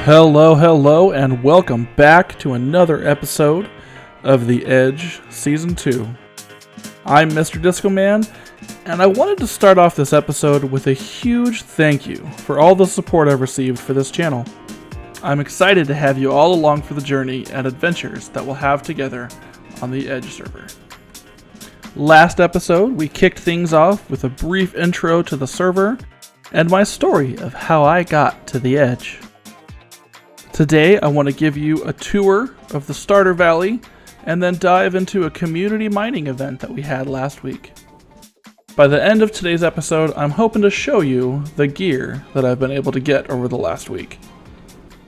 Hello, and welcome back to another episode of the Edge Season 2. I'm Mr. Disco Man, and I wanted to start off this episode with a huge thank you for all the support I've received for this channel. I'm excited to have you all along for the journey and adventures that we'll have together on the Edge server. Last episode, we kicked things off with a brief intro to the server and my story of how I got to the Edge. Today, I want to give you a tour of the Starter Valley and then dive into a community mining event that we had last week. By the end of today's episode, I'm hoping to show you the gear that I've been able to get over the last week.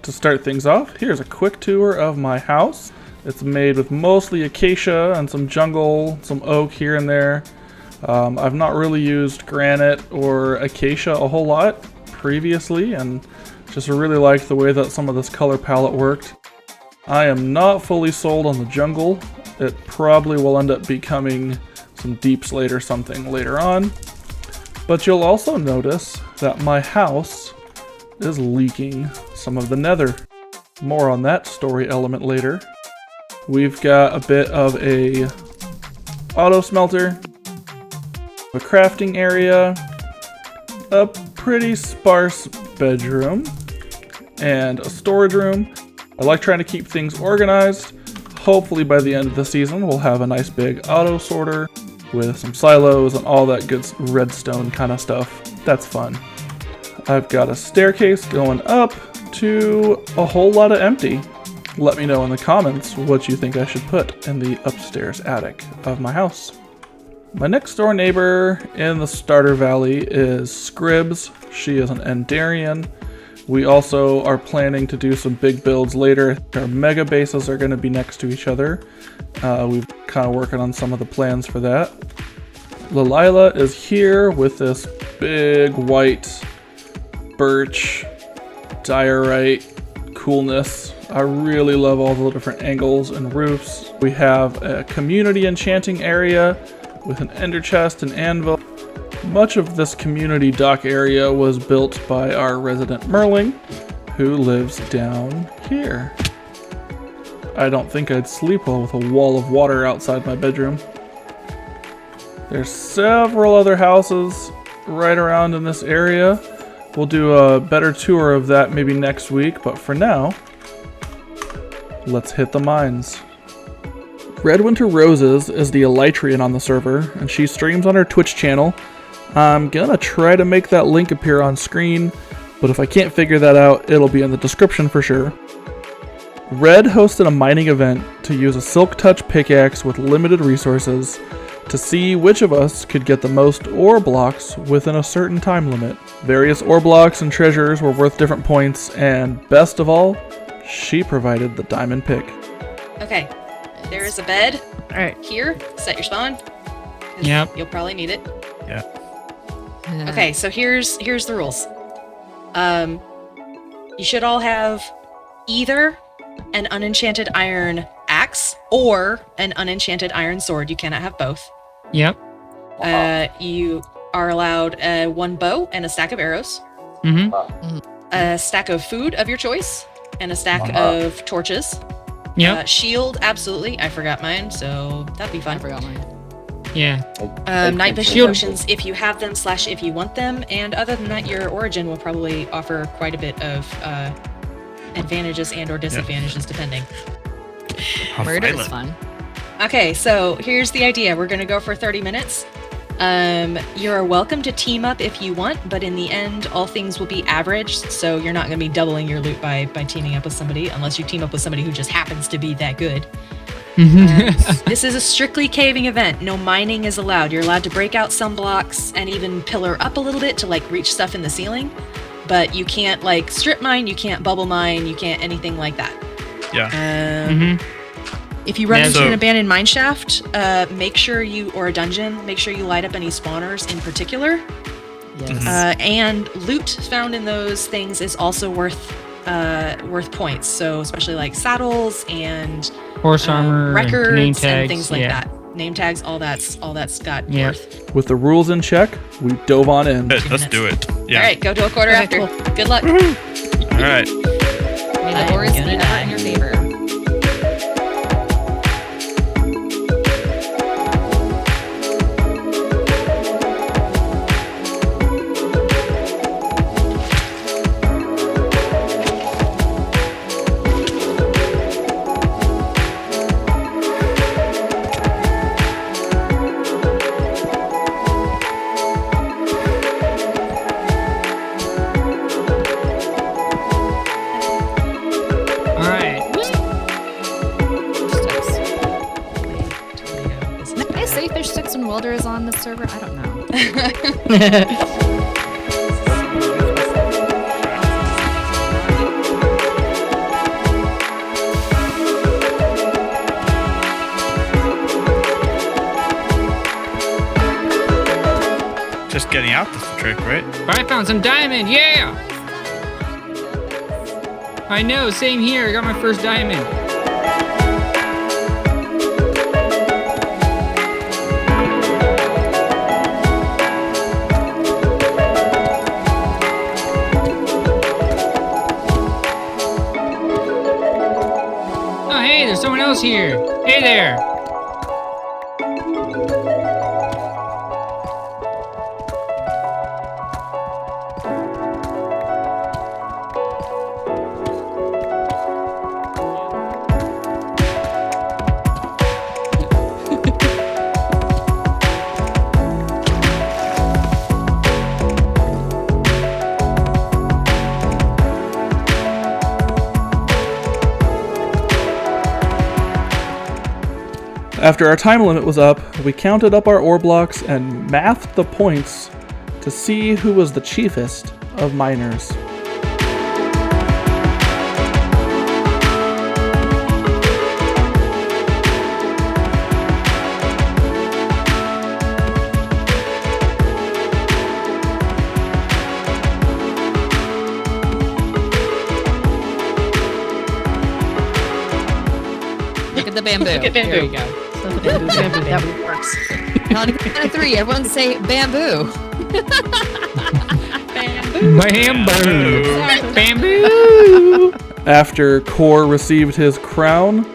To start things off, here's a quick tour of my house. It's made with mostly acacia and some jungle, some oak here and there. I've not really used granite or acacia a whole lot previously, and just really liked the way that some of this color palette worked. I am not fully sold on the jungle. It probably will end up becoming some deep slate or something later on. But you'll also notice that my house is leaking some of the nether. More on that story element later. We've got a bit of a auto smelter, a crafting area, a pretty sparse bedroom, and a storage room. I like trying to keep things organized. Hopefully by the end of the season we'll have a nice big auto sorter with some silos and all that good redstone kind of stuff. That's fun. I've got a staircase going up to a whole lot of empty. Let me know in the comments what you think I should put in the upstairs attic of my house. My next door neighbor in the Starter Valley is Scribs. She is an Endarian. We also are planning to do some big builds later. Our mega bases are going to be next to each other. We've kind of working on some of the plans for that. Lalila is here with this big white birch diorite coolness. I really love all the different angles and roofs. We have a community enchanting area with an ender chest and anvil. Much of this community dock area was built by our resident Merling, who lives down here. I don't think I'd sleep well with a wall of water outside my bedroom. There's several other houses right around in this area. We'll do a better tour of that maybe next week, but for now, let's hit the mines. Redwinter Roses is the Elytrian on the server, and she streams on her Twitch channel. I'm gonna try to make that link appear on screen, but if I can't figure that out, it'll be in the description for sure. Red hosted a mining event to use a Silk Touch pickaxe with limited resources to see which of us could get the most ore blocks within a certain time limit. Various ore blocks and treasures were worth different points, and best of all, she provided the diamond pick. Okay, there is a bed. All right. Here, set your spawn. Yep. You'll probably need it. Yeah. Okay, so here's the rules. You should all have either an unenchanted iron axe or an unenchanted iron sword. You cannot have both. Yep. You are allowed one bow and a stack of arrows. Mm-hmm. A stack of food of your choice and a stack of torches. Yep. Shield, absolutely. I forgot mine, so that'd be fun. I forgot mine. Yeah. Night vision Shield. potions if you have them / if you want them, and other than that, your origin will probably offer quite a bit of advantages and or disadvantages depending. Murder is fun. Okay, so here's the idea. We're gonna go for 30 minutes. You're welcome to team up if you want, but in the end, all things will be averaged, so you're not gonna be doubling your loot by teaming up with somebody, unless you team up with somebody who just happens to be that good. This is a strictly caving event. No mining is allowed. You're allowed to break out some blocks and even pillar up a little bit to like reach stuff in the ceiling, but you can't like strip mine, you can't bubble mine, you can't anything like that. Yeah. If you run into an abandoned mine shaft, make sure or a dungeon, make sure you light up any spawners in particular. Yes. And loot found in those things is also worth points. So especially like saddles and Horse armor, records and name tags, and things like that. Name tags, all that's got worth. With the rules in check, we dove on in. Let's do it. Yeah. All right, go to a quarter after. Cool. Good luck. All right. May the ores be ever in your favor. Welder is on the server? I don't know. Just getting out is the trick, right? I found some diamond, yeah! I know, same here. I got my first diamond. There's someone else here. Hey there. After our time limit was up, we counted up our ore blocks and mathed the points to see who was the chiefest of miners. Look at the bamboo. Look at bamboo. There you go. Bamboo, that works. On the count of 3, everyone say bamboo. Bamboo. Bamboo. After Core received his crown,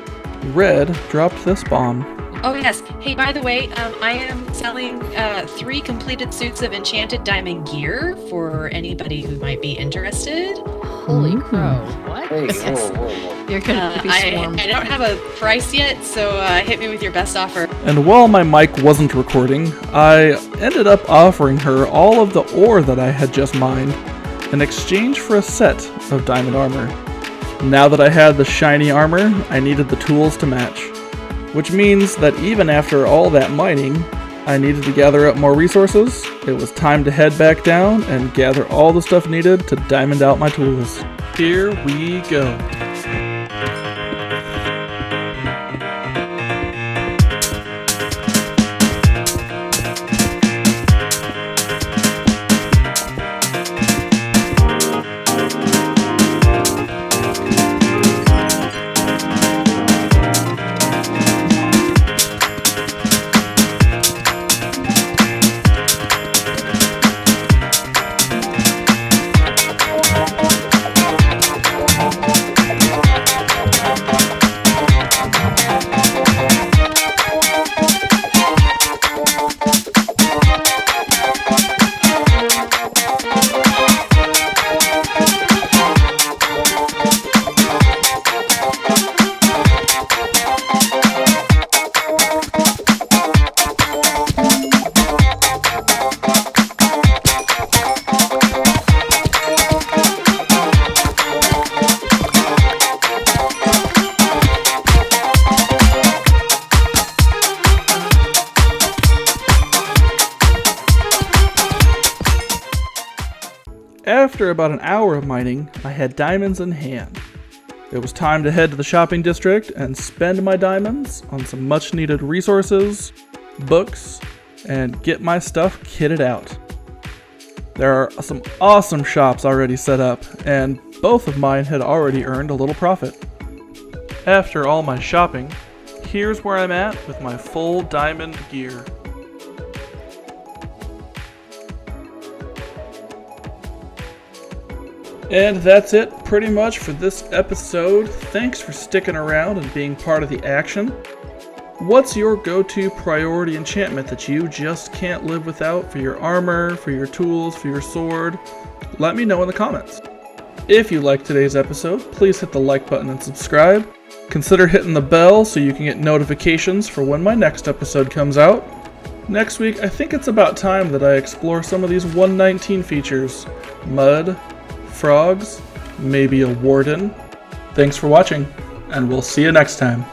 Red dropped this bomb. Oh yes. Hey, by the way, I am selling 3 completed suits of enchanted diamond gear for anybody who might be interested. Holy crow. What? You're going to be swarmed. I don't have a price yet, so hit me with your best offer. And while my mic wasn't recording, I ended up offering her all of the ore that I had just mined in exchange for a set of diamond armor. Now that I had the shiny armor, I needed the tools to match. Which means that even after all that mining, I needed to gather up more resources. It was time to head back down and gather all the stuff needed to diamond out my tools. Here we go. After about an hour of mining, I had diamonds in hand. It was time to head to the shopping district and spend my diamonds on some much needed resources, books, and get my stuff kitted out. There are some awesome shops already set up, and both of mine had already earned a little profit. After all my shopping, here's where I'm at with my full diamond gear. And that's it pretty much for this episode. Thanks for sticking around and being part of the action. What's your go-to priority enchantment that you just can't live without for your armor, for your tools, for your sword? Let me know in the comments. If you liked today's episode, please hit the like button and subscribe. Consider hitting the bell so you can get notifications for when my next episode comes out. Next week, I think it's about time that I explore some of these 119 features. Mud, frogs, maybe a warden. Thanks for watching, and we'll see you next time.